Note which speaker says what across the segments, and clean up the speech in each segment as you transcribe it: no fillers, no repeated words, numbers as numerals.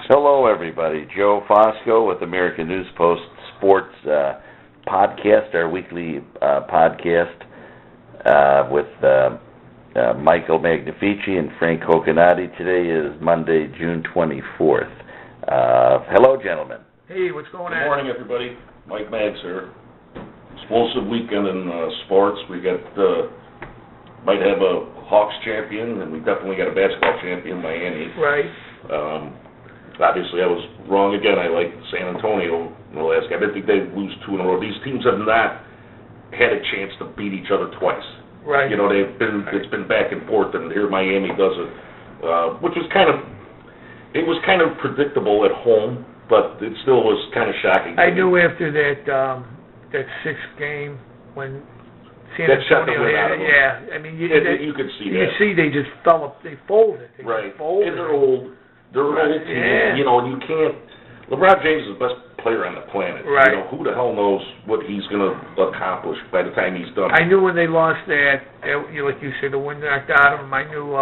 Speaker 1: Hello, everybody. Joe Fosco with American News Post Sports Podcast, our weekly podcast with Michael Magnafichi and Frank Coconate. Today is Monday, June 24th. Hello, gentlemen.
Speaker 2: Hey, what's going on?
Speaker 3: Good morning, everybody. Mike Maggs here. Explosive weekend in sports. We got might have a Hawks champion, and we definitely got a basketball champion, Miami.
Speaker 2: Right.
Speaker 3: Obviously, I was wrong again. I like San Antonio in the last game. I didn't think they'd lose two in a row. These teams have not had a chance to beat each other twice.
Speaker 2: Right.
Speaker 3: You know, it's been back and forth, and here Miami does it, which was kind of predictable at home, but it still was kind of shocking.
Speaker 2: I knew after that sixth game when San
Speaker 3: That shut the
Speaker 2: Antonio
Speaker 3: wind out of
Speaker 2: had,
Speaker 3: them.
Speaker 2: yeah. I mean, you
Speaker 3: could see
Speaker 2: you
Speaker 3: that.
Speaker 2: could see they just fell up. They folded. They
Speaker 3: Right.
Speaker 2: just folded.
Speaker 3: And they're old. They're an old team.
Speaker 2: Yeah.
Speaker 3: You know, and you can't. LeBron James is the best player on the planet.
Speaker 2: Right.
Speaker 3: You know, who the hell knows what he's going to accomplish by the time he's done.
Speaker 2: I knew when they lost that, like you said, the wind knocked out of them. I knew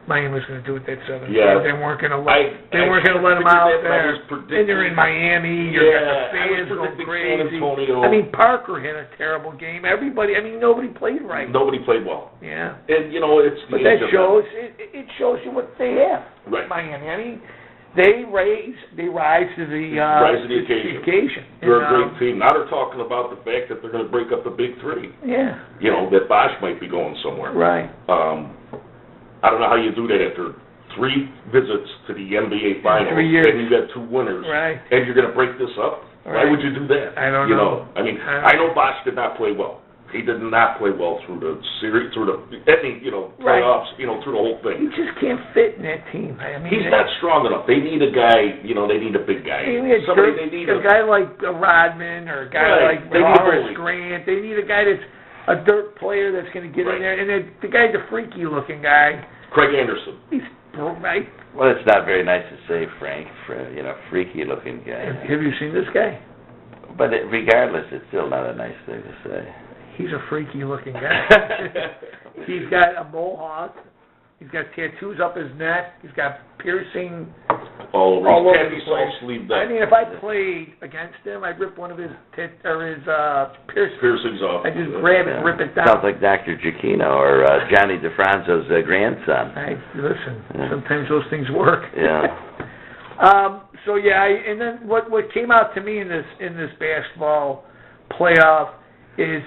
Speaker 2: Miami was going to do it that seventh.
Speaker 3: Yeah.
Speaker 2: They weren't going to let. They weren't going to let them out there. And they're in Miami. You're got the fans going crazy. I mean, Parker had a terrible game. Everybody. I mean, nobody played right.
Speaker 3: Nobody played well.
Speaker 2: Yeah.
Speaker 3: And you know, it's.
Speaker 2: But that shows. It shows you what they have.
Speaker 3: Right.
Speaker 2: Miami. I mean, they rise to the occasion.
Speaker 3: They're a great team. Now they're talking about the fact that they're going to break up the Big Three.
Speaker 2: Yeah.
Speaker 3: You know, that Bosch might be going somewhere.
Speaker 2: Right.
Speaker 3: I don't know how you do that after 3 visits to the NBA Finals.
Speaker 2: 3 years.
Speaker 3: And you got 2 winners.
Speaker 2: Right.
Speaker 3: And you're going to break this up?
Speaker 2: Right.
Speaker 3: Why would you do that?
Speaker 2: I don't
Speaker 3: know. I mean, I know Bosch did not play well. He did not play well through the series, playoffs, through the whole thing.
Speaker 2: You just can't fit in that team. I mean,
Speaker 3: he's not strong enough. They need a guy, they need a big guy.
Speaker 2: They need a guy like Rodman or a guy like Horace Grant. They need a guy that's a dirt player that's going to get in there. And then the guy's a freaky-looking guy.
Speaker 3: Craig Anderson.
Speaker 2: He's right.
Speaker 1: Well, it's not very nice to say, Frank, freaky-looking guy.
Speaker 2: Have you seen this guy?
Speaker 1: But regardless, it's still not a nice thing to say.
Speaker 2: He's a freaky-looking guy. He's got a mohawk. He's got tattoos up his neck. He's got piercing all over his
Speaker 3: sleeved up.
Speaker 2: I mean, if I played against him, I'd rip one of his piercings
Speaker 3: off.
Speaker 2: I'd just grab it and rip it down.
Speaker 1: Sounds like Dr. Giacchino or Johnny DeFranco's grandson.
Speaker 2: Listen, sometimes those things work.
Speaker 1: Yeah.
Speaker 2: And then what came out to me in this basketball playoff is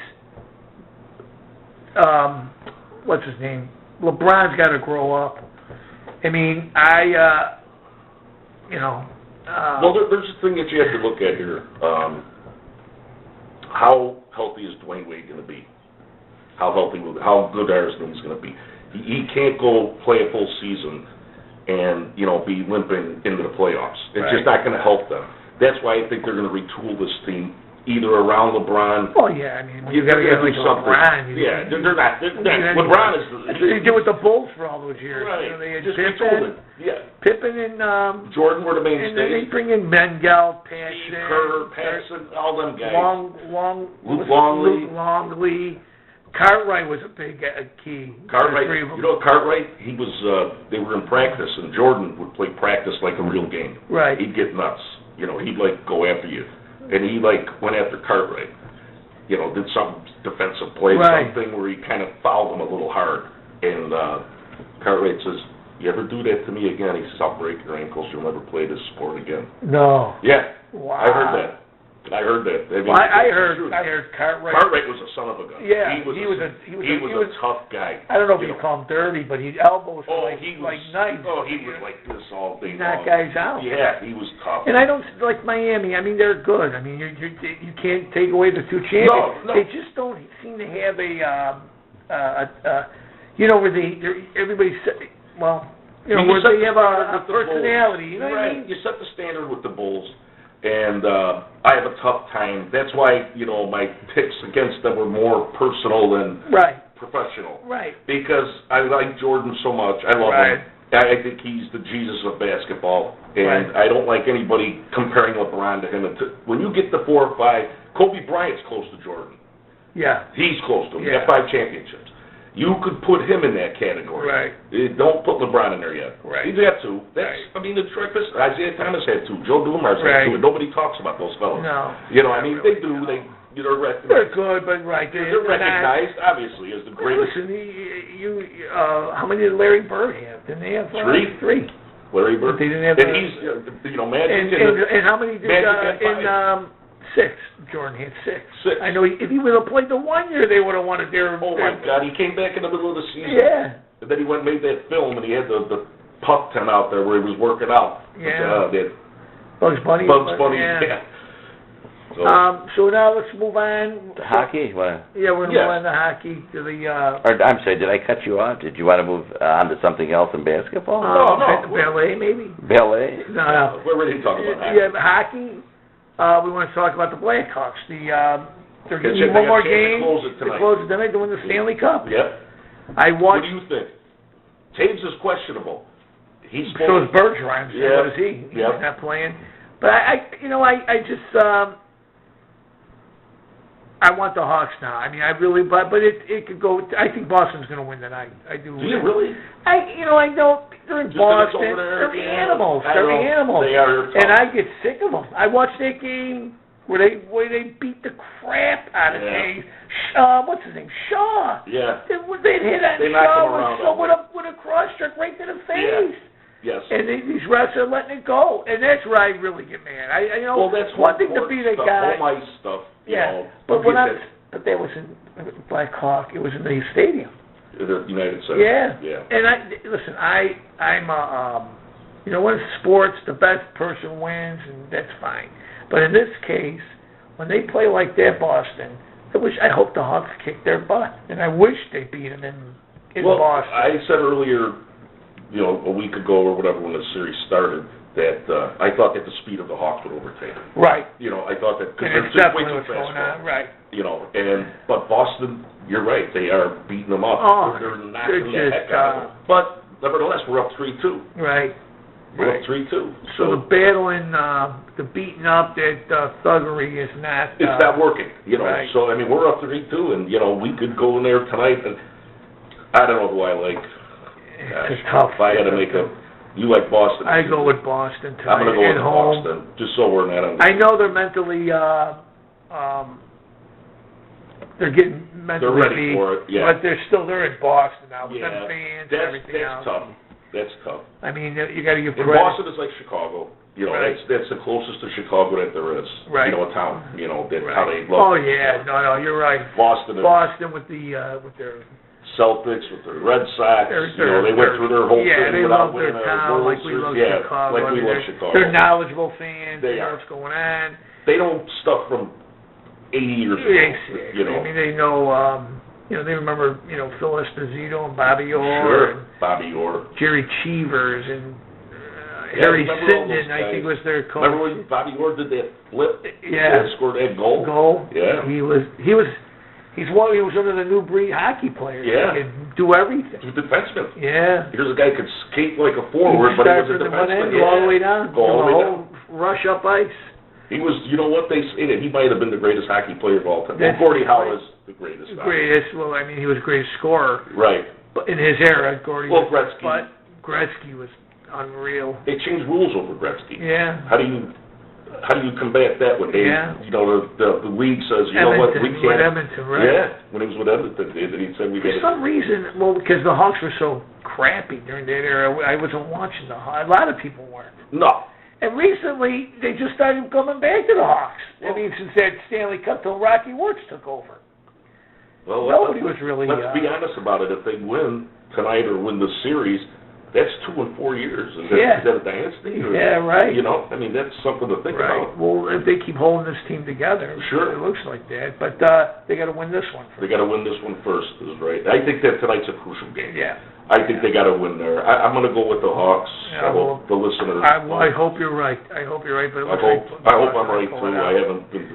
Speaker 2: what's his name? LeBron's got to grow up. I mean,
Speaker 3: well, there's a thing that you have to look at here. How healthy is Dwayne Wade going to be? How good are his knees going to be? He can't go play a full season and be limping into the playoffs. It's just not going to help them. That's why I think they're going to retool this team either around LeBron.
Speaker 2: Oh yeah, I mean you got to get like LeBron.
Speaker 3: They're not. LeBron is.
Speaker 2: They did with the Bulls for all those years.
Speaker 3: Right.
Speaker 2: They had
Speaker 3: just
Speaker 2: Pippen and
Speaker 3: Jordan were the mainstays.
Speaker 2: And then they bring in Mengel,
Speaker 3: Steve Kerr, Paxson, all them guys.
Speaker 2: Luke Longley. Cartwright was a big key.
Speaker 3: Cartwright, Cartwright, he was. They were in practice, and Jordan would play practice like a real game.
Speaker 2: Right.
Speaker 3: He'd get nuts. He'd go after you. And he went after Cartwright, did some defensive play, something where he kind of fouled him a little hard. And Cartwright says, "You ever do that to me again?" He says, "I'll break your ankles. You'll never play this sport again."
Speaker 2: No.
Speaker 3: Yeah.
Speaker 2: Wow.
Speaker 3: I heard that. I heard that.
Speaker 2: I heard Cartwright.
Speaker 3: Cartwright was a son of a gun.
Speaker 2: Yeah.
Speaker 3: He was a tough guy.
Speaker 2: I don't know if you call him dirty, but his elbows were
Speaker 3: he was
Speaker 2: nice.
Speaker 3: Oh, he was like this all day long.
Speaker 2: Knock guys out.
Speaker 3: Yeah, he was tough.
Speaker 2: And I don't like Miami. I mean, they're good. I mean, you can't take away the 2 champions.
Speaker 3: No.
Speaker 2: They just don't seem to have where everybody where they have a personality. You know what I mean?
Speaker 3: You set the standard with the Bulls. And I have a tough time. That's why, my picks against them were more personal than professional.
Speaker 2: Right.
Speaker 3: Because I like Jordan so much. I love him. I think he's the Jesus of basketball. And I don't like anybody comparing LeBron to him. When you get to 4 or 5, Kobe Bryant's close to Jordan.
Speaker 2: Yeah.
Speaker 3: He's close to him. He got 5 championships. You could put him in that category.
Speaker 2: Right.
Speaker 3: Don't put LeBron in there yet.
Speaker 2: Right.
Speaker 3: He's got two.
Speaker 2: Right.
Speaker 3: I mean, the Detroit Pistons, Isaiah Thomas had two. Joe Dumars
Speaker 2: Right.
Speaker 3: had two. And nobody talks about those fellas.
Speaker 2: No.
Speaker 3: I mean,
Speaker 2: really,
Speaker 3: they do.
Speaker 2: no.
Speaker 3: They're recognized.
Speaker 2: They're good, but
Speaker 3: They're recognized, obviously, as the greatest.
Speaker 2: Listen, how many did Larry Bird have? Didn't they have
Speaker 3: Three. Larry Bird.
Speaker 2: But they didn't have.
Speaker 3: And he's, Magic.
Speaker 2: And how many did
Speaker 3: Magic
Speaker 2: six? Jordan had six.
Speaker 3: I
Speaker 2: know if he would have played the 1 year, they would have wanted their.
Speaker 3: Oh my God! He came back in the middle of the season.
Speaker 2: Yeah.
Speaker 3: And then he went and made that film, and he had the puck tent out there where he was working out.
Speaker 2: Yeah.
Speaker 3: That
Speaker 2: Bugs Bunny.
Speaker 3: Yeah.
Speaker 2: So now let's move on.
Speaker 1: To hockey? What?
Speaker 2: Yeah, we're going to move on to hockey. To the.
Speaker 1: I'm sorry, did I cut you off? Did you want to move on to something else in basketball?
Speaker 3: No.
Speaker 2: Ballet, maybe?
Speaker 1: Ballet?
Speaker 2: No.
Speaker 3: We're ready to talk about hockey.
Speaker 2: Yeah, hockey. We want to talk about the Blackhawks. They're going to need one more game
Speaker 3: to
Speaker 2: close it tonight to win the Stanley Cup.
Speaker 3: Yep.
Speaker 2: What
Speaker 3: do you think? Taves is questionable.
Speaker 2: So is Bergeron.
Speaker 3: Yeah.
Speaker 2: What is he? He's
Speaker 3: Yep.
Speaker 2: not playing. But I just I want the Hawks now. I mean, I really, but it could go. I think Boston's going to win tonight. I do.
Speaker 3: Do you really?
Speaker 2: I know they're in
Speaker 3: Just
Speaker 2: Boston.
Speaker 3: They're
Speaker 2: animals.
Speaker 3: They're animals. They are.
Speaker 2: And I get sick of them. I watched that game where they beat the crap out of Taves. What's his name? Shaw.
Speaker 3: Yeah.
Speaker 2: They hit at Shaw with a cross check right to the face.
Speaker 3: Yeah. Yes.
Speaker 2: And these refs are letting it go, and that's where I really get mad.
Speaker 3: Well, that's
Speaker 2: one thing to beat a guy.
Speaker 3: Home ice stuff.
Speaker 2: But that was in Black Hawk. It was in the stadium.
Speaker 3: The United Center.
Speaker 2: Yeah. And I'm when it's sports, the best person wins, and that's fine. But in this case, when they play like that, Boston, I hope the Hawks kick their butt, and I wish they beat them in Boston.
Speaker 3: I said earlier, a week ago or whatever when the series started, that I thought that the speed of the Hawks would overtake them.
Speaker 2: Right.
Speaker 3: I thought that because
Speaker 2: it's
Speaker 3: they're way
Speaker 2: definitely
Speaker 3: too
Speaker 2: what's
Speaker 3: fast.
Speaker 2: going on. Right.
Speaker 3: But Boston, you're right, they are beating them up. They're knocking the heck out of them. But nevertheless, we're up 3-2.
Speaker 2: Right.
Speaker 3: We're up 3-2.
Speaker 2: So the battling, the beating up, that thuggery is not.
Speaker 3: It's not working.
Speaker 2: Right.
Speaker 3: So we're up 3-2, and we could go in there tonight, and I don't know who I like.
Speaker 2: It's tough.
Speaker 3: If I had to make you like Boston.
Speaker 2: I go with Boston tonight.
Speaker 3: I'm going to go with
Speaker 2: home.
Speaker 3: Boston, just so we're not on.
Speaker 2: I know they're mentally, they're getting mentally
Speaker 3: they're ready for it,
Speaker 2: but they're in Boston now with them fans and everything
Speaker 3: else. That's tough.
Speaker 2: I mean, you got to give
Speaker 3: credit.
Speaker 2: Boston
Speaker 3: is like Chicago.
Speaker 2: Right.
Speaker 3: That's the closest to Chicago that there is.
Speaker 2: Right.
Speaker 3: A town. That's how they love.
Speaker 2: Oh yeah, no, you're right.
Speaker 3: Boston
Speaker 2: with their
Speaker 3: Celtics, with their Red Sox. They went through their whole thing
Speaker 2: they
Speaker 3: without
Speaker 2: love their
Speaker 3: winning
Speaker 2: town like we love Chicago.
Speaker 3: Like we love Chicago.
Speaker 2: They're knowledgeable fans.
Speaker 3: They
Speaker 2: know what's going on.
Speaker 3: They don't stuff from 80 years ago.
Speaker 2: I mean, they know. They remember, Phil Esposito and Bobby Orr.
Speaker 3: Sure, Bobby Orr.
Speaker 2: Jerry Cheevers and Harry Sinden, I think, was their coach.
Speaker 3: Remember when Bobby Orr did that flip?
Speaker 2: Yeah.
Speaker 3: Scored that goal? Yeah.
Speaker 2: He was one of the new breed hockey players.
Speaker 3: Yeah.
Speaker 2: He could do everything.
Speaker 3: He was a defenseman.
Speaker 2: Yeah.
Speaker 3: Here's a guy who could skate like a forward, but he was a defenseman.
Speaker 2: Go all the way down.
Speaker 3: Go all the way down.
Speaker 2: Rush up ice.
Speaker 3: He was, what they say, that he might have been the greatest hockey player of all time. Gordie Howe is the greatest.
Speaker 2: Well, I mean, he was the greatest scorer.
Speaker 3: Right.
Speaker 2: But in his era, Gordie was.
Speaker 3: Gretzky.
Speaker 2: But Gretzky was unreal.
Speaker 3: They changed rules over Gretzky.
Speaker 2: Yeah.
Speaker 3: How do you combat that when the league says, what, we can't.
Speaker 2: With Edmonton, right?
Speaker 3: Yeah, when he was with Edmonton, he said we got to.
Speaker 2: For some reason, because the Hawks were so crappy during that era, I wasn't watching the Hawks. A lot of people weren't.
Speaker 3: No.
Speaker 2: And recently, they just started coming back to the Hawks. Since that Stanley Cup till Rocky Wirtz took over.
Speaker 3: Well,
Speaker 2: nobody was really.
Speaker 3: Let's be honest about it. If they win tonight or win the series, that's 2 in 4 years. Is that a dynasty? Or,
Speaker 2: right.
Speaker 3: That's something to think about.
Speaker 2: Well, if they keep holding this team together,
Speaker 3: sure,
Speaker 2: it looks like that. But they got to win this one first.
Speaker 3: They got to win this one first, is right. I think that tonight's a crucial game.
Speaker 2: Yeah.
Speaker 3: I think they got to win there. I'm going to go with the Hawks.
Speaker 2: Yeah,
Speaker 3: I hope the listeners.
Speaker 2: I hope you're right. But
Speaker 3: I hope I'm right too. I haven't been.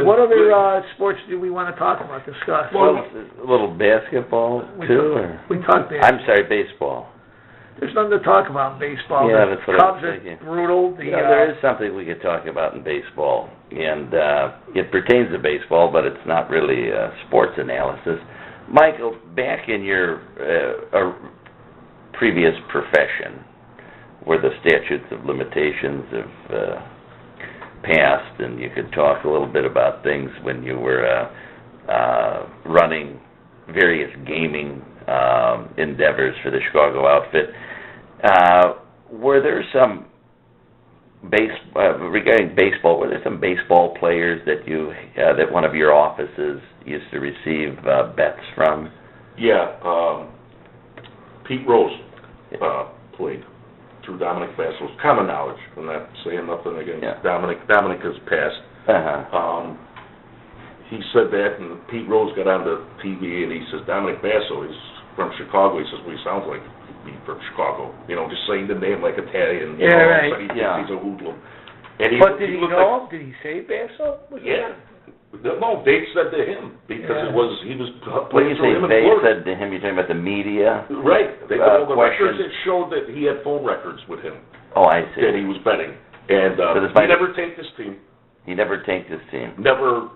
Speaker 2: What other sports do we want to talk about, discuss?
Speaker 1: Well, a little basketball too.
Speaker 2: We talked basketball.
Speaker 1: I'm sorry, baseball.
Speaker 2: There's nothing to talk about in baseball.
Speaker 1: Yeah, that's what
Speaker 2: Cubs
Speaker 1: I'm thinking.
Speaker 2: Are brutal.
Speaker 1: There is something we could talk about in baseball, and it pertains to baseball, but it's not really sports analysis. Michael, back in your previous profession, where the statutes of limitations have passed, and you could talk a little bit about things when you were running various gaming endeavors for the Chicago outfit. Were there some regarding baseball? Were there some baseball players that one of your offices used to receive bets from?
Speaker 3: Yeah, Pete Rose played through Dominic Basso's common knowledge. I'm not saying nothing against Dominic. Dominic has passed. He said that, and Pete Rose got on the TV, and he says, Dominic Basso is from Chicago. He says, well, he sounds like he's from Chicago. You know, just saying the name like Italian.
Speaker 2: Right.
Speaker 3: But he thinks he's a hoodlum.
Speaker 2: Did he know him? Did he say Basso?
Speaker 3: Yeah. No, they said to him, because he was
Speaker 1: When you
Speaker 3: playing
Speaker 1: say
Speaker 3: through him
Speaker 1: they
Speaker 3: in Florida.
Speaker 1: said to him, you're talking about the media?
Speaker 3: Right. They got all the
Speaker 1: questions.
Speaker 3: records that showed that he had phone records with him.
Speaker 1: Oh, I see.
Speaker 3: That he was betting. And he never tanked his team.
Speaker 1: He never tanked his team.
Speaker 3: Never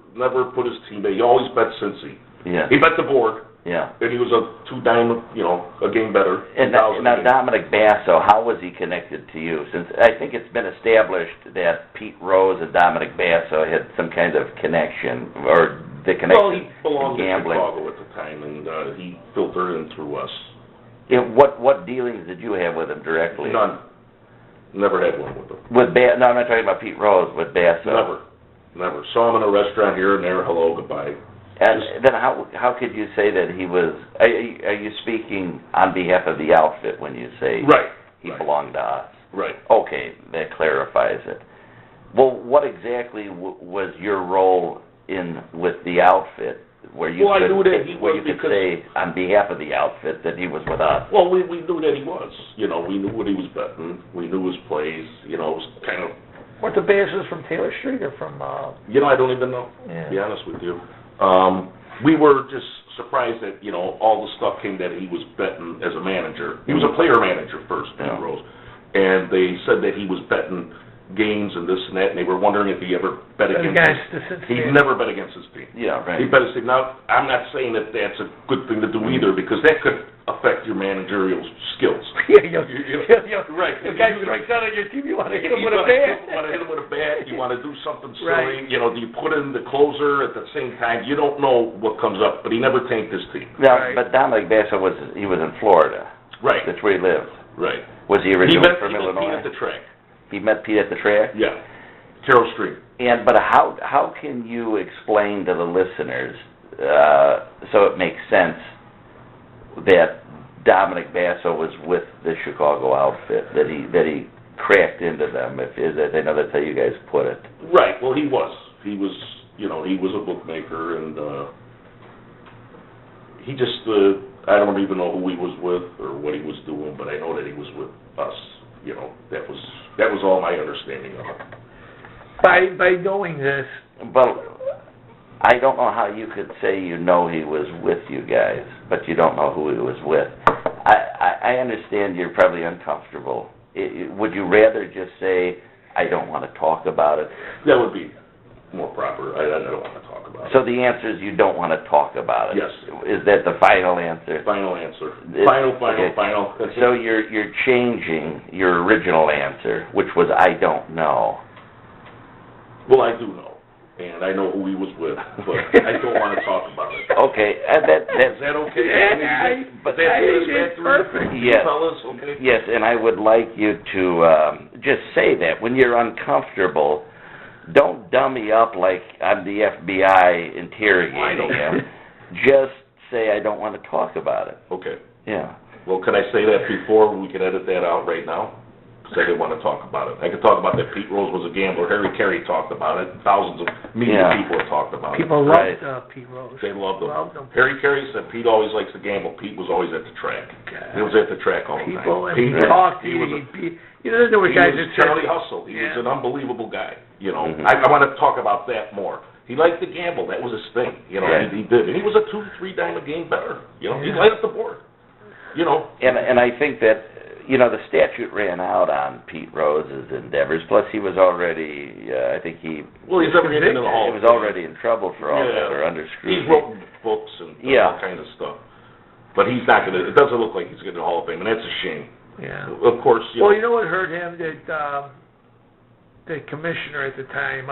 Speaker 3: put his team in. He always bet Cincy.
Speaker 1: Yeah.
Speaker 3: He bet the board.
Speaker 1: Yeah.
Speaker 3: And he was a two-dime, a game better.
Speaker 1: And now Dominic Basso, how was he connected to you? Since I think it's been established that Pete Rose and Dominic Basso had some kind of connection, or the connection.
Speaker 3: Well, he belonged
Speaker 1: to
Speaker 3: to
Speaker 1: gambling.
Speaker 3: Chicago at the time, and he filtered in through us.
Speaker 1: Yeah, what dealings did you have with him directly?
Speaker 3: None. Never had one with him.
Speaker 1: No, I'm not talking about Pete Rose. With Basso.
Speaker 3: Never. Saw him in a restaurant here and there. Hello, goodbye.
Speaker 1: And then how could you say that he was? Are you speaking on behalf of the outfit when you say he belonged to us?
Speaker 3: Right.
Speaker 1: Okay, that clarifies it. Well, what exactly was your role with the outfit, where you could say on behalf of the outfit that he was with us?
Speaker 3: Well, we knew that he was. We knew what he was betting. We knew his plays. It was kind of.
Speaker 2: Weren't the Bassos from Taylor Street or from?
Speaker 3: I don't even know. To be honest with you. We were just surprised that, all the stuff came that he was betting as a manager. He was a player manager first, Pete Rose. And they said that he was betting games and this and that, and they were wondering if he ever bet against his team. He never bet against his team.
Speaker 1: Yeah, right.
Speaker 3: He bet his team. Now, I'm not saying that that's a good thing to do either, because that could affect your managerial skills.
Speaker 2: Right. If a guy strikes out on your team, you want to hit him with a bat.
Speaker 3: You want to hit him with a bat. You want to do something silly. Right. Do you put in the closer at the same time? You don't know what comes up, but he never tanked his team.
Speaker 1: Now, but Dominic Basso was in Florida.
Speaker 3: Right.
Speaker 1: That's where he lived.
Speaker 3: Right.
Speaker 1: Was he originally from Illinois?
Speaker 3: He met Pete at the track.
Speaker 1: He met Pete at the track?
Speaker 3: Yeah. Carroll Street.
Speaker 1: But how can you explain to the listeners, so it makes sense, that Dominic Basso was with the Chicago outfit, that he cracked into them, I know that's how you guys put it.
Speaker 3: Right. Well, he was. He was, he was a bookmaker, and he just, I don't even know who he was with or what he was doing, but I know that he was with us. That was all my understanding of it.
Speaker 2: By knowing this,
Speaker 1: well, I don't know how you could say he was with you guys, but you don't know who he was with. I understand you're probably uncomfortable. Would you rather just say, I don't want to talk about it?
Speaker 3: That would be more proper. I don't want to talk about it.
Speaker 1: So the answer is you don't want to talk about it?
Speaker 3: Yes.
Speaker 1: Is that the final answer?
Speaker 3: Final answer. Final.
Speaker 1: So you're changing your original answer, which was I don't know.
Speaker 3: Well, I do know, and I know who he was with, but I don't want to talk about it.
Speaker 1: Okay,
Speaker 3: is that okay?
Speaker 2: It's perfect.
Speaker 1: Yes.
Speaker 3: Fellas, okay?
Speaker 1: Yes, and I would like you to just say that when you're uncomfortable. Don't dummy up like I'm the FBI interrogating him. Just say I don't want to talk about it.
Speaker 3: Okay.
Speaker 1: Yeah.
Speaker 3: Well, can I say that before we can edit that out right now? Because I didn't want to talk about it. I could talk about that Pete Rose was a gambler. Harry Carey talked about it. Thousands of people have talked about it.
Speaker 2: People loved Pete Rose.
Speaker 3: They loved him. Harry Carey said Pete always likes to gamble. Pete was always at the track. He was at the track all the time.
Speaker 2: He talked. There were guys that said
Speaker 3: Charlie Hustle. He was an unbelievable guy. I want to talk about that more. He liked to gamble. That was his thing. He did. And he was a 2-3 dime a game better. He lighted up the board.
Speaker 1: And I think that the statute ran out on Pete Rose's endeavors. Plus, he was already, I think he
Speaker 3: Well, he's never getting into the Hall.
Speaker 1: he was already in trouble for all that, or under scrutiny.
Speaker 3: He's wrote books and all kind of stuff. But he's not going to, it doesn't look like he's getting the Hall of Fame, and that's a shame.
Speaker 2: Yeah.
Speaker 3: Of course,
Speaker 2: Well, you know what hurt him? That the commissioner at the time,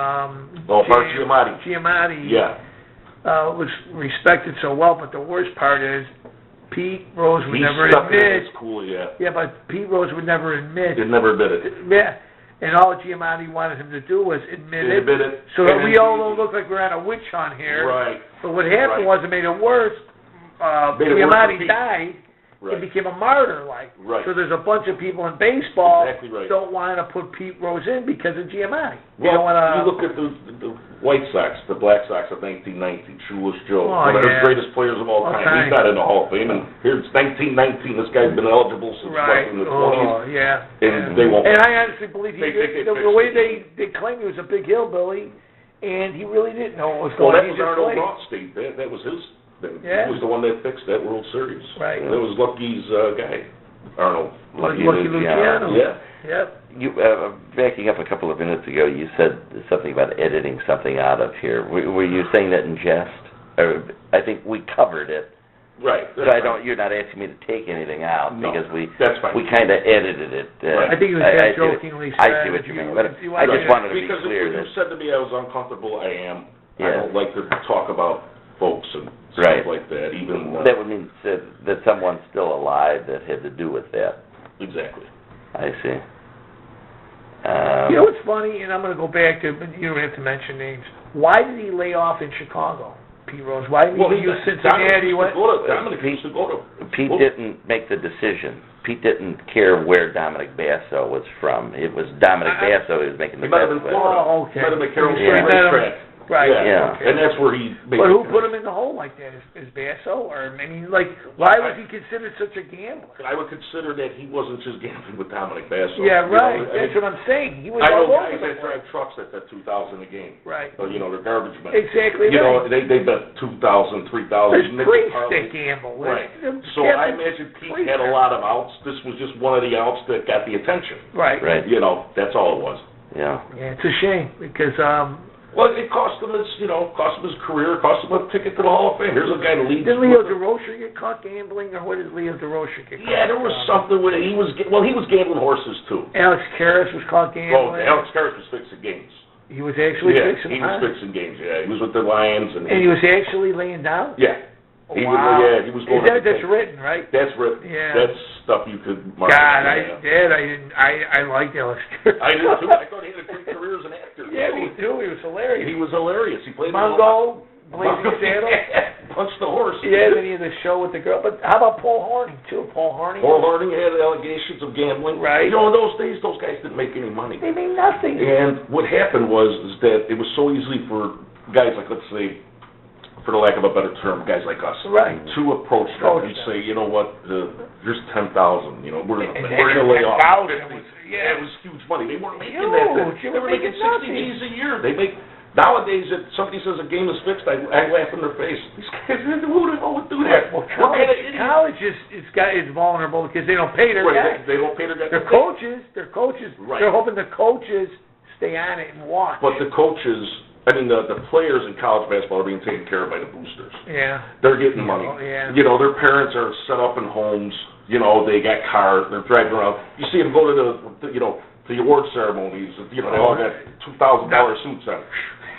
Speaker 3: Bart Giamatti.
Speaker 2: Giamatti,
Speaker 3: Yeah.
Speaker 2: was respected so well, but the worst part is Pete Rose would
Speaker 3: He
Speaker 2: never
Speaker 3: stuck
Speaker 2: admit.
Speaker 3: in his cool, yeah.
Speaker 2: Yeah, but Pete Rose would never admit.
Speaker 3: He never admitted it.
Speaker 2: Yeah, and all Giamatti wanted him to do was admit it,
Speaker 3: Admit it.
Speaker 2: so that
Speaker 3: And
Speaker 2: we
Speaker 3: then
Speaker 2: all don't look like we're on a witch hunt here.
Speaker 3: Right.
Speaker 2: But what happened
Speaker 3: Right.
Speaker 2: was it made it worse.
Speaker 3: Made it worse for
Speaker 2: Giamatti
Speaker 3: Pete.
Speaker 2: died.
Speaker 3: Right.
Speaker 2: It became a martyr, like.
Speaker 3: Right.
Speaker 2: So there's a bunch of people in baseball
Speaker 3: Exactly right.
Speaker 2: don't want to put Pete Rose in because of Giamatti.
Speaker 3: Well,
Speaker 2: they don't want
Speaker 3: you look at the White Sox, the Black Sox of 1919, Shoeless Joe,
Speaker 2: Oh,
Speaker 3: one of
Speaker 2: yeah.
Speaker 3: the greatest players of all time. He's not in the Hall of Fame, and here's 1919. This guy's been eligible since
Speaker 2: Right.
Speaker 3: in the 20s,
Speaker 2: Oh, yeah.
Speaker 3: and they won't.
Speaker 2: And I honestly believe he
Speaker 3: They think
Speaker 2: did.
Speaker 3: they
Speaker 2: The
Speaker 3: fixed
Speaker 2: way
Speaker 3: it.
Speaker 2: they claimed he was a big hillbilly, and he really didn't know what was
Speaker 3: Well,
Speaker 2: going on.
Speaker 3: that was
Speaker 2: He just
Speaker 3: Arnold
Speaker 2: played.
Speaker 3: Rothstein. That was his thing.
Speaker 2: Yeah.
Speaker 3: He was the one that fixed that World Series.
Speaker 2: Right.
Speaker 3: That was Lucky's guy, Arnold.
Speaker 2: Lucky
Speaker 1: Luciano.
Speaker 2: Luciano.
Speaker 3: Yeah.
Speaker 2: Yep.
Speaker 1: You backing up a couple of minutes ago, you said something about editing something out of here. Were you saying that in jest? Or, I think we covered it.
Speaker 3: Right.
Speaker 1: So I don't. You're not asking me to take anything out
Speaker 3: No,
Speaker 1: because
Speaker 3: that's fine.
Speaker 1: we kind of edited it.
Speaker 2: I think it was
Speaker 1: I
Speaker 2: that
Speaker 1: see what-
Speaker 2: jokingly
Speaker 1: I
Speaker 2: said.
Speaker 1: see what you mean,
Speaker 2: You-
Speaker 1: but
Speaker 2: you
Speaker 1: I
Speaker 2: wanted
Speaker 1: just
Speaker 2: to-
Speaker 1: wanted to be
Speaker 3: Because
Speaker 1: clear
Speaker 3: if you
Speaker 1: that
Speaker 3: said to me I was uncomfortable, I am. I
Speaker 1: Yeah.
Speaker 3: don't like to talk about folks and stuff
Speaker 1: Right.
Speaker 3: like that. Even
Speaker 1: that would mean that someone's still alive that had to do with that.
Speaker 3: exactly.
Speaker 1: I see.
Speaker 2: You know what's funny, and I'm going to go back to, but you don't have to mention names. Why did he lay off in Chicago, Pete Rose? Why didn't he use Cincinnati?
Speaker 3: Dominic used to go to.
Speaker 1: Pete didn't make the decision. Pete didn't care where Dominic Basso was from. It was Dominic Basso who was making the
Speaker 3: He might have
Speaker 1: best
Speaker 3: been
Speaker 1: of it.
Speaker 3: Florida.
Speaker 2: Oh, okay.
Speaker 3: Might have been Carroll
Speaker 1: Yeah.
Speaker 3: Racetrack.
Speaker 2: Right.
Speaker 1: Yeah.
Speaker 2: Okay.
Speaker 3: And that's where he made
Speaker 2: But who
Speaker 3: the
Speaker 2: put him in the hole like that? Is Basso? Or, I mean, like, why was he considered such a gambler?
Speaker 3: I would consider that he wasn't just gambling with Dominic Basso.
Speaker 2: Yeah,
Speaker 3: You know,
Speaker 2: right.
Speaker 3: I
Speaker 2: That's
Speaker 3: mean,
Speaker 2: what I'm saying. He was
Speaker 3: I know
Speaker 2: all over
Speaker 3: guys
Speaker 2: the
Speaker 3: that
Speaker 2: place.
Speaker 3: drive trucks that bet 2,000 a game.
Speaker 2: Right.
Speaker 3: You know, they're garbage men.
Speaker 2: Exactly
Speaker 3: You know,
Speaker 2: right.
Speaker 3: they bet 2,000, 3,000.
Speaker 2: There's
Speaker 3: nickel
Speaker 2: priests
Speaker 3: parlays.
Speaker 2: that gamble.
Speaker 3: Right.
Speaker 2: There's
Speaker 3: So I
Speaker 2: Catholic
Speaker 3: imagine Pete
Speaker 2: priests.
Speaker 3: had a lot of outs. This was just one of the outs that got the attention.
Speaker 2: Right.
Speaker 1: Right.
Speaker 3: You know, that's all it was.
Speaker 1: Yeah.
Speaker 2: Yeah, it's a shame because
Speaker 3: Well, it cost him his career, cost him a ticket to the Hall of Fame. Here's a guy that leads.
Speaker 2: did Leo DeRocher get caught gambling, or what did Leo DeRocher get caught?
Speaker 3: Yeah, there was something with it. He was gambling horses too.
Speaker 2: Alex Karras was caught
Speaker 3: Oh,
Speaker 2: gambling.
Speaker 3: Alex Karras was fixing games.
Speaker 2: He was actually
Speaker 3: Yeah,
Speaker 2: fixing
Speaker 3: he was
Speaker 2: huh?
Speaker 3: fixing games. Yeah, he was with the Lions and.
Speaker 2: And he was actually laying down?
Speaker 3: Yeah. He
Speaker 2: Wow.
Speaker 3: was, he was going.
Speaker 2: That's written, right?
Speaker 3: That's written.
Speaker 2: Yeah.
Speaker 3: That's stuff you could.
Speaker 2: God, I liked Alex Karras.
Speaker 3: I did too. I thought he had a great career as an actor.
Speaker 2: Yeah, me too. He was hilarious.
Speaker 3: He was hilarious. He played
Speaker 2: Mongo, Blazing Saddles.
Speaker 3: Punched the horse.
Speaker 2: Yeah, then he had the show with the girl. But how about Paul Hornung, too? Paul Hornung?
Speaker 3: Paul Harding had allegations of gambling.
Speaker 2: Right.
Speaker 3: You know, in those days, those guys didn't make any money.
Speaker 2: They made nothing.
Speaker 3: And what happened was that it was so easy for guys like, let's say, for the lack of a better term, guys like us,
Speaker 2: Right.
Speaker 3: to approach them and say, you know what, here's 10,000. You know, we're
Speaker 2: And
Speaker 3: gonna lay off
Speaker 2: 10,000
Speaker 3: 50.
Speaker 2: was-
Speaker 3: Yeah, it was huge money. They weren't making
Speaker 2: Huge.
Speaker 3: that. Then.
Speaker 2: They
Speaker 3: They
Speaker 2: were
Speaker 3: were making
Speaker 2: making
Speaker 3: 60
Speaker 2: nothing.
Speaker 3: G's a year. They make nowadays. If somebody says a game is fixed, I laugh in their face. These guys, who the hell would do that?
Speaker 2: Well,
Speaker 3: What kind of idiot?
Speaker 2: college is vulnerable because they don't pay their guys.
Speaker 3: Right, they don't pay their guys.
Speaker 2: Their coaches,
Speaker 3: Right.
Speaker 2: they're hoping the coaches stay on it and watch.
Speaker 3: But the coaches, I mean, the players in college basketball are being taken care of by the boosters.
Speaker 2: Yeah.
Speaker 3: They're getting money.
Speaker 2: Oh, yeah.
Speaker 3: You know, their parents are set up in homes. You know, they got cars. They're driving around. You see them go to the award ceremonies. You know, they all got $2,000 suits on.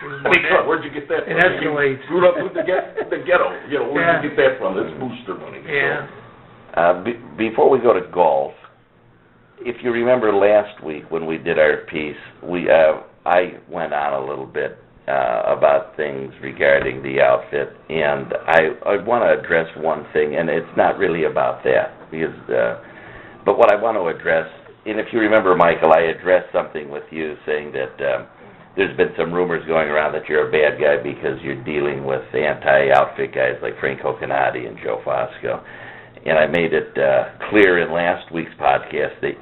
Speaker 3: I mean, God, where'd you get that from?
Speaker 2: It escalates.
Speaker 3: You grew up with the ghetto. You know, where'd
Speaker 2: Yeah.
Speaker 3: you get that from? That's booster money.
Speaker 2: Yeah.
Speaker 1: Before we go to golf, if you remember last week when we did our piece, I went on a little bit about things regarding the outfit, and I want to address one thing, and it's not really about that, because, but what I want to address, and if you remember, Michael, I addressed something with you saying that there's been some rumors going around that you're a bad guy because you're dealing with anti-outfit guys like Frank Coconate and Joe Fosco. And I made it clear in last week's podcast that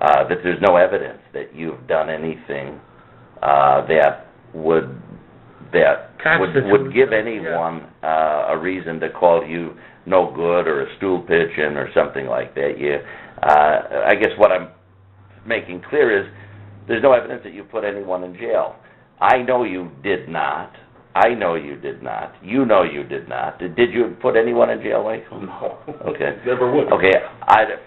Speaker 1: that there's no evidence that you've done anything that would give anyone a reason to call you no good or a stool pigeon or something like that. I guess what I'm making clear is there's no evidence that you put anyone in jail. I know you did not. I know you did not. You know you did not. Did you put anyone in jail, Michael?
Speaker 3: No.
Speaker 1: Okay.
Speaker 3: Never would.
Speaker 1: Okay.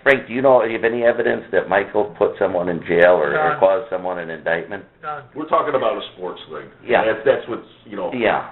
Speaker 1: Frank, do you know, have any evidence that Michael put someone in jail or caused someone an indictment?
Speaker 2: None.
Speaker 3: We're talking about a sports thing.
Speaker 1: Yeah.
Speaker 3: That's what's,
Speaker 1: Yeah.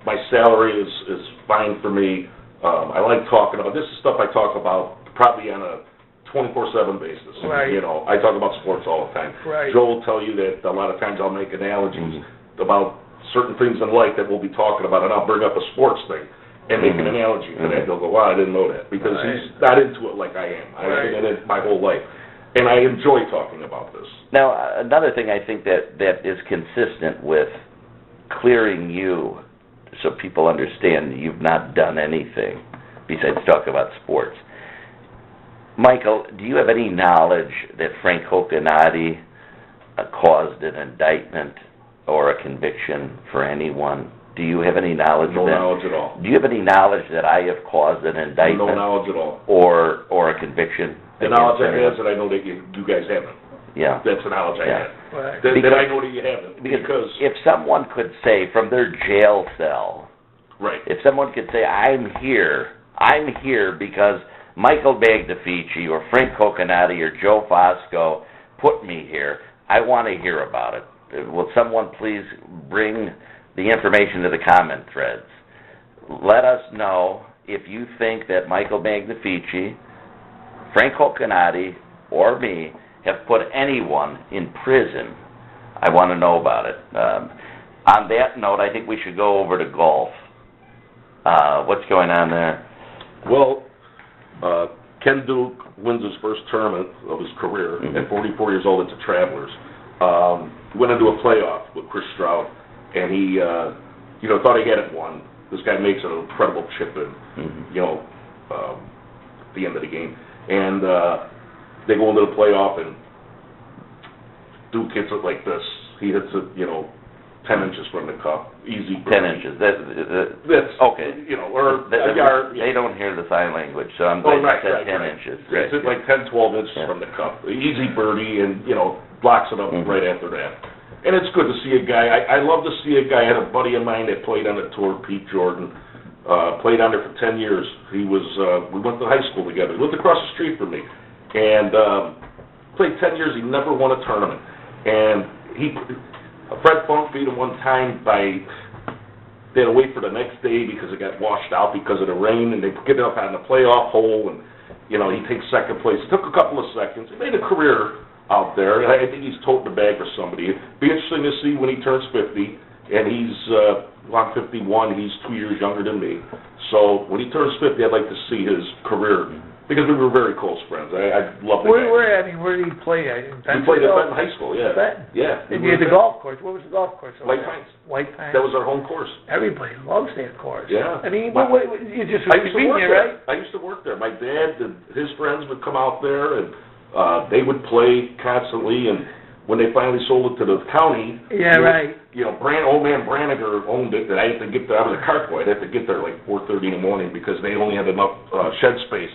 Speaker 3: My salary is fine for me. I like talking about, this is stuff I talk about probably on a 24/7 basis.
Speaker 2: Right.
Speaker 3: I talk about sports all the time.
Speaker 2: Right.
Speaker 3: Joe will tell you that a lot of times I'll make analogies about certain things in life that we'll be talking about, and I'll bring up a sports thing and make an analogy to that. He'll go, wow, I didn't know that, because he's not into it like I am. I've been in it my whole life, and I enjoy talking about this.
Speaker 1: Now, another thing I think that is consistent with clearing you so people understand you've not done anything besides talk about sports. Michael, do you have any knowledge that Frank Coconate caused an indictment or a conviction for anyone? Do you have any knowledge
Speaker 3: No
Speaker 1: of that?
Speaker 3: No knowledge at all.
Speaker 1: Do you have any knowledge that I have caused an indictment?
Speaker 3: No knowledge at all.
Speaker 1: Or a conviction?
Speaker 3: The knowledge I have is that I know that you guys haven't.
Speaker 1: Yeah.
Speaker 3: That's the knowledge I have.
Speaker 2: Right.
Speaker 3: That I know that you haven't.
Speaker 1: Because if someone could say from their jail cell,
Speaker 3: right.
Speaker 1: If someone could say, I'm here because Michael Magnafichi or Frank Coconate or Joe Fosco put me here, I want to hear about it. Will someone please bring the information to the comment threads? Let us know if you think that Michael Magnafichi, Frank Coconate, or me have put anyone in prison. I want to know about it. On that note, I think we should go over to golf. What's going on there?
Speaker 3: Well, Ken Duke wins his first tournament of his career at 44 years old at the Travelers. Went into a playoff with Chris Stroud, and he, thought he had it won. This guy makes an incredible chip in, at the end of the game. And they go into the playoff, and Duke hits it like this. He hits it, 10 inches from the cup. Easy.
Speaker 1: 10 inches. That's okay.
Speaker 3: Or a yard.
Speaker 1: They don't hear the sign language, so I'm glad you said 10 inches.
Speaker 3: Right. It's like 10, 12 inches from the cup. Easy birdie, and, blocks it up right after that. And it's good to see a guy. I love to see a guy. I had a buddy of mine that played on the tour, Pete Jordan. Played on there for 10 years. He was, we went to high school together. He lived across the street from me. And played 10 years. He never won a tournament. And Fred Funk beat him one time by, they had to wait for the next day because it got washed out because of the rain, and they get it up on the playoff hole, and, he takes second place. It took a couple of seconds. He made a career out there. I think he's toting the bag for somebody. It'd be interesting to see when he turns 50, and he's, I'm 51, he's 2 years younger than me. So when he turns 50, I'd like to see his career, because we were very close friends. I love the guy.
Speaker 2: Where did he play?
Speaker 3: We played at Benton High School, yeah.
Speaker 2: Benton?
Speaker 3: Yeah.
Speaker 2: And you had the golf course. What was the golf course?
Speaker 3: White Pines.
Speaker 2: White Pines.
Speaker 3: That was our home course.
Speaker 2: Everybody loves that course.
Speaker 3: Yeah.
Speaker 2: I mean, you just
Speaker 3: I used to work
Speaker 2: there,
Speaker 3: there,
Speaker 2: right?
Speaker 3: I used to work there. My dad and his friends would come out there, and they would play constantly, and when they finally sold it to the county,
Speaker 2: right.
Speaker 3: Old man Branniger owned it, and I had to get there. I was a cart boy. I'd have to get there like 4:30 in the morning because they only had enough shed space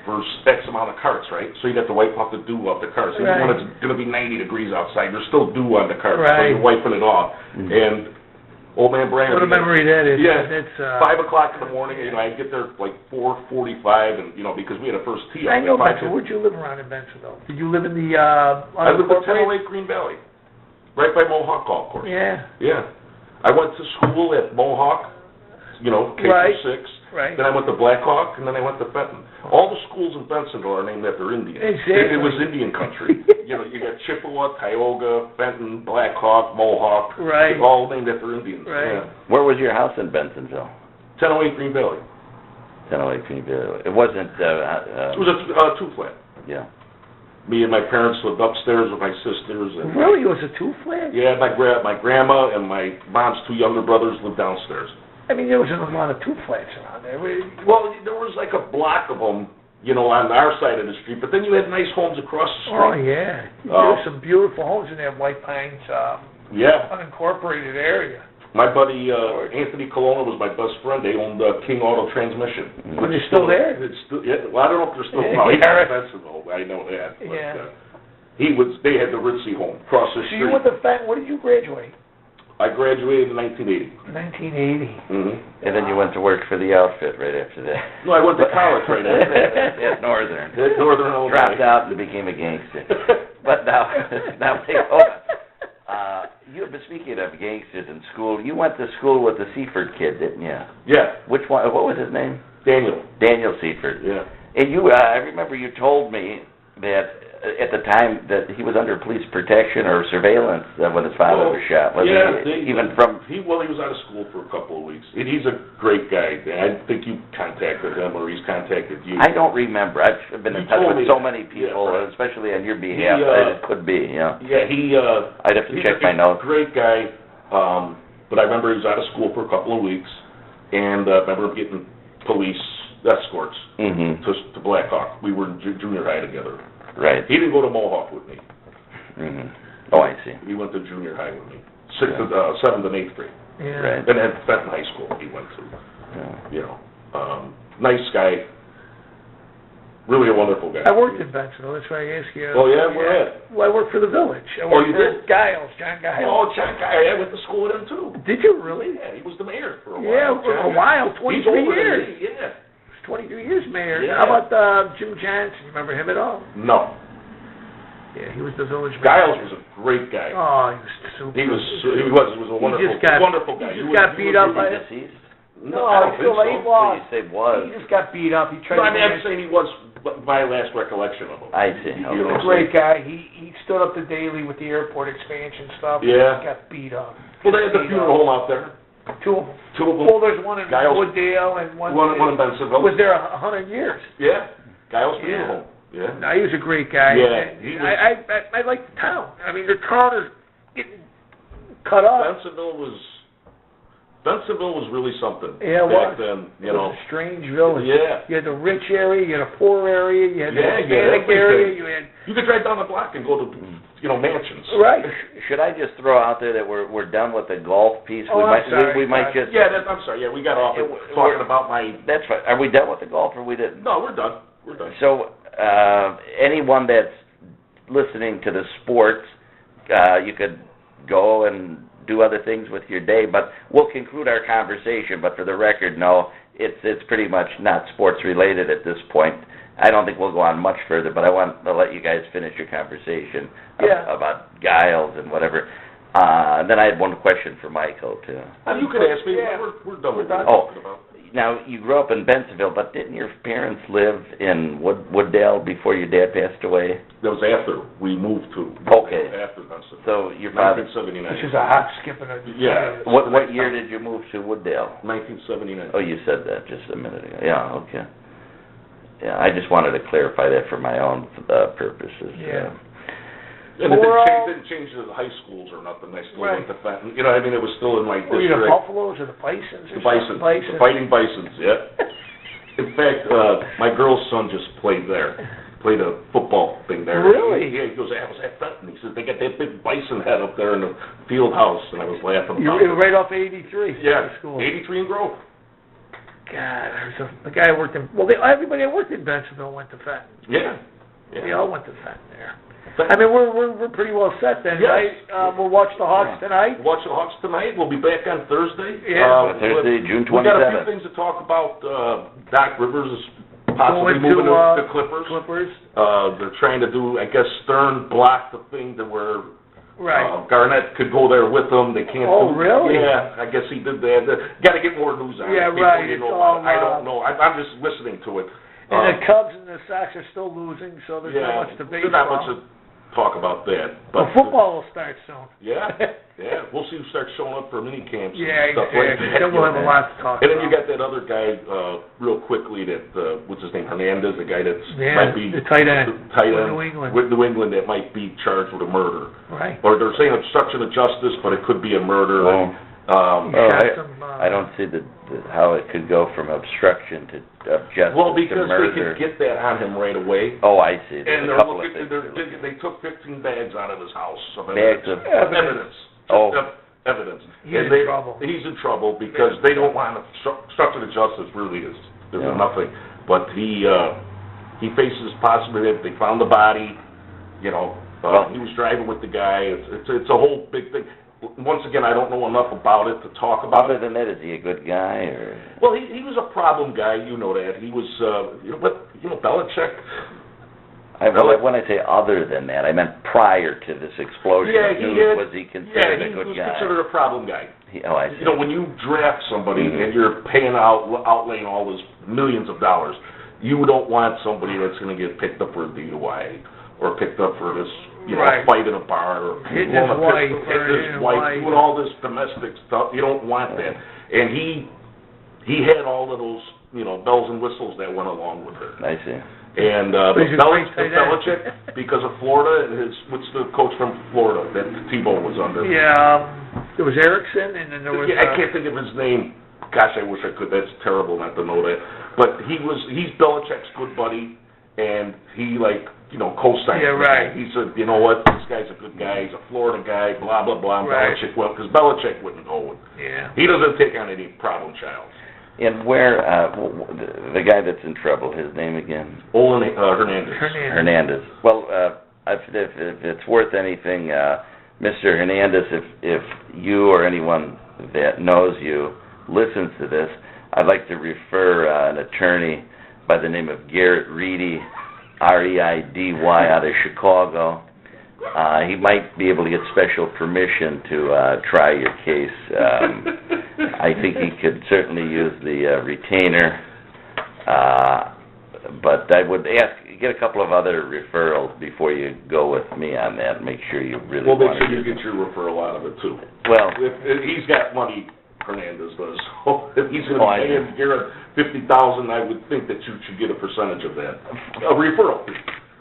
Speaker 3: for X amount of carts, right? So you'd have to wipe off the dew off the carts. Even when it's going to be 90 degrees outside, there's still dew on the carts, so you're wiping it off. And old man Branniger.
Speaker 2: What a memory that is.
Speaker 3: Yeah,
Speaker 2: it's
Speaker 3: 5 o'clock in the morning. I'd get there like 4:45, and because we had a first tee.
Speaker 2: I know Benson. Where'd you live around in Benson, though? Did you live in the
Speaker 3: I lived in 1008 Green Valley, right by Mohawk Golf Course.
Speaker 2: Yeah.
Speaker 3: Yeah. I went to school at Mohawk, K-6.
Speaker 2: Right.
Speaker 3: Then I went to Blackhawk, and then I went to Benton. All the schools in Bensonville are named after Indians.
Speaker 2: Exactly.
Speaker 3: It was Indian country. You got Chippewa, Tioga, Benton, Blackhawk, Mohawk.
Speaker 2: Right.
Speaker 3: All named after Indians.
Speaker 2: Right.
Speaker 3: Yeah.
Speaker 1: Where was your house in Bensonville?
Speaker 3: 1008 Green Valley.
Speaker 1: 1008 Green Valley. It wasn't...
Speaker 3: it was a two-flat.
Speaker 1: Yeah.
Speaker 3: Me and my parents lived upstairs with my sisters. And
Speaker 2: really? It was a two-flat?
Speaker 3: Yeah, my grandma and my mom's two younger brothers lived downstairs.
Speaker 2: I mean, there wasn't a lot of two-flats around there.
Speaker 3: Well, there was like a block of them, on our side of the street, but then you had nice homes across the street.
Speaker 2: Oh, yeah. There were some beautiful homes in that White Pines unincorporated area.
Speaker 3: My buddy Anthony Colonna was my best friend. They owned King Auto Transmission.
Speaker 2: Are they still there?
Speaker 3: It's still, yeah. Well, I don't know if they're still. No, he's in Bensenville. I know that. But, they had the Ritzy home across the street.
Speaker 2: So you went to Fenton. When did you graduate?
Speaker 3: I graduated in 1980.
Speaker 2: 1980.
Speaker 3: Mm-hmm.
Speaker 1: And then you went to work for the outfit right after that.
Speaker 3: No, I went to college right after that.
Speaker 1: At Northern.
Speaker 3: At Northern Illinois.
Speaker 1: Dropped out and became a gangster. But now hold on. Speaking of gangsters in school, you went to school with the Seaford kid, didn't you?
Speaker 3: Yeah.
Speaker 1: Which one? What was his name? Daniel Seaford.
Speaker 3: Yeah.
Speaker 1: And you, I remember you told me that at the time that he was under police protection or surveillance when his father was shot. Was he
Speaker 3: was out of school for a couple of weeks. He's a great guy. I think you contacted him or he's contacted you.
Speaker 1: I don't remember. I've been in touch with so many people, especially on your behalf. It could be,
Speaker 3: Yeah,
Speaker 1: I'd have to check my notes.
Speaker 3: He's a great guy, but I remember he was out of school for a couple of weeks, and I remember getting police escorts to Black Hawk. We were in junior high together.
Speaker 1: Right.
Speaker 3: He didn't go to Mohawk with me.
Speaker 1: Oh, I see.
Speaker 3: He went to junior high with me, 7th and 8th grade.
Speaker 2: Yeah.
Speaker 1: Right.
Speaker 3: And at Fenton High School he went to. Nice guy. Really a wonderful guy.
Speaker 2: I worked in Bensenville. That's why I asked you.
Speaker 3: Oh, yeah? Where at?
Speaker 2: Well, I worked for the Village. I worked
Speaker 3: you
Speaker 2: for
Speaker 3: did?
Speaker 2: Giles, John Giles.
Speaker 3: Oh, John Giles. I went to school with him, too.
Speaker 2: Did you really?
Speaker 3: Yeah, he was the mayor for a while.
Speaker 2: Yeah, for a while. 23
Speaker 3: He's older
Speaker 2: years.
Speaker 3: than me, yeah.
Speaker 2: 23 years mayor.
Speaker 3: Yeah.
Speaker 2: How about Jim Johnson? Remember him at all?
Speaker 3: No.
Speaker 2: Yeah, he was the village
Speaker 3: Giles
Speaker 2: mayor.
Speaker 3: was a great guy.
Speaker 2: Oh, he was super.
Speaker 3: He was a wonderful guy.
Speaker 2: He just got beat up by
Speaker 1: deceased?
Speaker 3: No, I don't think so.
Speaker 2: he was.
Speaker 1: You say was.
Speaker 2: He just got beat up. He tried
Speaker 3: No,
Speaker 2: to
Speaker 3: I'm saying he was my last recollection of him.
Speaker 1: I see.
Speaker 2: He was a great guy. He stood up to Daly with the airport expansion stuff.
Speaker 3: Yeah.
Speaker 2: He got beat up.
Speaker 3: Well, they had the funeral home out there.
Speaker 2: Two of them.
Speaker 3: Two of them.
Speaker 2: Well, there's one in
Speaker 3: Giles.
Speaker 2: Wooddale and one
Speaker 3: in Bensenville.
Speaker 2: was there 100 years.
Speaker 3: Yeah. Giles funeral home. Yeah.
Speaker 2: No, he was a great guy.
Speaker 3: Yeah,
Speaker 2: I like the town. I mean, the town is getting cut up.
Speaker 3: Bensenville was really something.
Speaker 2: Yeah, it
Speaker 3: back
Speaker 2: was.
Speaker 3: then.
Speaker 2: It was a strange village.
Speaker 3: Yeah.
Speaker 2: You had the rich area, you had a poor area, you had the Hispanic area,
Speaker 3: You could drive down the block and go to, mansions.
Speaker 2: Right.
Speaker 1: Should I just throw out there that we're done with the golf piece?
Speaker 2: Oh, I'm sorry.
Speaker 1: We might just.
Speaker 3: Yeah, I'm sorry. Yeah, we got off talking about my.
Speaker 1: That's fine. Are we done with the golf, or we didn't?
Speaker 3: No, we're done. We're done.
Speaker 1: So, anyone that's listening to the sports, you could go and do other things with your day, but we'll conclude our conversation. But for the record, no, it's pretty much not sports related at this point. I don't think we'll go on much further, but I want to let you guys finish your conversation about Giles and whatever. Then I had one question for Michael, too.
Speaker 3: You could ask me.
Speaker 2: Yeah.
Speaker 3: We're done with
Speaker 2: done.
Speaker 3: talking about.
Speaker 1: Now, you grew up in Bensenville, but didn't your parents live in Wooddale before your dad passed away?
Speaker 3: That was after we moved to.
Speaker 1: Okay.
Speaker 3: After Bensenville.
Speaker 1: So your father.
Speaker 3: 1979.
Speaker 2: Which is a hop, skip, and a...
Speaker 3: Yeah.
Speaker 1: What year did you move to Wooddale?
Speaker 3: 1979.
Speaker 1: Oh, you said that just a minute ago. Yeah, okay. Yeah, I just wanted to clarify that for my own purposes.
Speaker 2: Yeah.
Speaker 3: And it didn't change to the high schools or nothing. I still went to Fenton. You know, I mean, it was still in my
Speaker 2: Were
Speaker 3: district.
Speaker 2: you the Buffaloes or the Bisons?
Speaker 3: The Bison. The Fighting Bisons, yeah. In fact, my girl's son just played there. Played a football thing there.
Speaker 2: Really?
Speaker 3: Yeah, he goes, I was at Fenton. He says, they got that big bison head up there in the field house. And I was laughing
Speaker 2: You
Speaker 3: about
Speaker 2: were
Speaker 3: it.
Speaker 2: right off 83.
Speaker 3: Yeah,
Speaker 2: School.
Speaker 3: 83 in Grove.
Speaker 2: God, the guy who worked in... Well, everybody that worked in Bensenville went to Fenton.
Speaker 3: Yeah.
Speaker 2: They all went to Fenton there. I mean, we're pretty well set then, right? We'll watch the Hawks tonight.
Speaker 3: Watch the Hawks tonight. We'll be back on Thursday.
Speaker 2: Yeah.
Speaker 1: Thursday, June 27th.
Speaker 3: We got a few things to talk about. Doc Rivers is possibly moving to the Clippers. They're trying to do, I guess, Stern blocked the thing to where Garnett could go there with them. They can't.
Speaker 2: Oh, really?
Speaker 3: Yeah, I guess he did that. Got to get more news on it.
Speaker 2: Yeah, right.
Speaker 3: I don't know. I'm just listening to it.
Speaker 2: And the Cubs and the Sox are still losing, so there's not much debate.
Speaker 3: There's not much to talk about that.
Speaker 2: But football will start soon.
Speaker 3: Yeah. We'll see who starts showing up for mini camps.
Speaker 2: Yeah,
Speaker 3: and stuff like that.
Speaker 2: Then we'll have a lot to talk about.
Speaker 3: And then you got that other guy, real quickly, that what's his name, Hernandez, the guy that's might be
Speaker 2: the tight end
Speaker 3: with New England that might be charged with a murder.
Speaker 2: Right.
Speaker 3: Or they're saying obstruction of justice, but it could be a murder.
Speaker 1: I don't see how it could go from obstruction to justice
Speaker 3: because
Speaker 1: to murder.
Speaker 3: they could get that on him right away.
Speaker 1: Oh, I see.
Speaker 3: And they're looking. They took 15 bags out of his house of
Speaker 1: bags of
Speaker 3: evidence. evidence.
Speaker 2: He's in trouble.
Speaker 3: He's in trouble because they don't want to. Obstruction of justice really is. There's nothing. But he faces possibility. They found the body. He was driving with the guy. It's a whole big thing. Once again, I don't know enough about it to talk about
Speaker 1: Other than that, is he a good guy, or?
Speaker 3: Well, he was a problem guy, you know that. He was, Belichick.
Speaker 1: When I say other than that, I meant prior to this explosion of news, was he considered a good guy?
Speaker 3: He was considered a problem guy.
Speaker 1: I see.
Speaker 3: When you draft somebody and you're outlaying all this millions of dollars, you don't want somebody that's going to get picked up for a DUI or picked up for this, fight in a bar or
Speaker 2: hitting his wife,
Speaker 3: doing all this domestic stuff. You don't want that. And he had all of those, bells and whistles that went along with it.
Speaker 1: I see.
Speaker 3: And Belichick, because of Florida, what's the coach from Florida that Tebow was under?
Speaker 2: Yeah, there was Erickson, and then there was.
Speaker 3: I can't think of his name. Gosh, I wish I could. That's terrible not to know that. But he's Belichick's good buddy, and he co-signed.
Speaker 2: Yeah, right.
Speaker 3: He said, you know what, this guy's a good guy. He's a Florida guy. Blah blah blah.
Speaker 2: Right.
Speaker 3: Belichick, because Belichick wouldn't go with.
Speaker 2: Yeah.
Speaker 3: He doesn't take on any problem child.
Speaker 1: And where, the guy that's in trouble, his name again?
Speaker 3: Hernandez.
Speaker 1: Well, if it's worth anything, Mr. Hernandez, if you or anyone that knows you listens to this, I'd like to refer an attorney by the name of Garrett Reedy, R-E-I-D-Y, out of Chicago. He might be able to get special permission to try your case. I think he could certainly use the retainer, but I would get a couple of other referrals before you go with me on that. Make sure you really
Speaker 3: Well, make
Speaker 1: want
Speaker 3: sure
Speaker 1: to
Speaker 3: you get your referral out of it, too.
Speaker 1: Well,
Speaker 3: if he's got money, Hernandez does. So if he's going to pay him Garrett $50,000, I would think that you should get a percentage of that. A referral fee.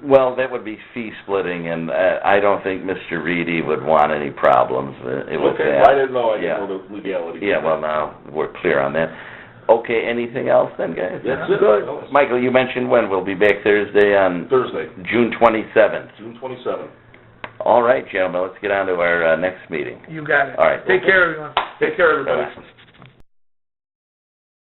Speaker 1: Well, that would be fee splitting, and I don't think Mr. Reedy would want any problems with that.
Speaker 3: I didn't know. I didn't know the legality.
Speaker 1: Yeah, well, now we're clear on that. Okay, anything else then, guys?
Speaker 3: That's it.
Speaker 2: Good.
Speaker 1: Michael, you mentioned when? We'll be back Thursday. June 27th.
Speaker 3: June 27th.
Speaker 1: All right, gentlemen, let's get on to our next meeting.
Speaker 2: You got it.
Speaker 1: All right.
Speaker 2: Take care, everyone.
Speaker 3: Take care, everybody.
Speaker 1: Bye-bye.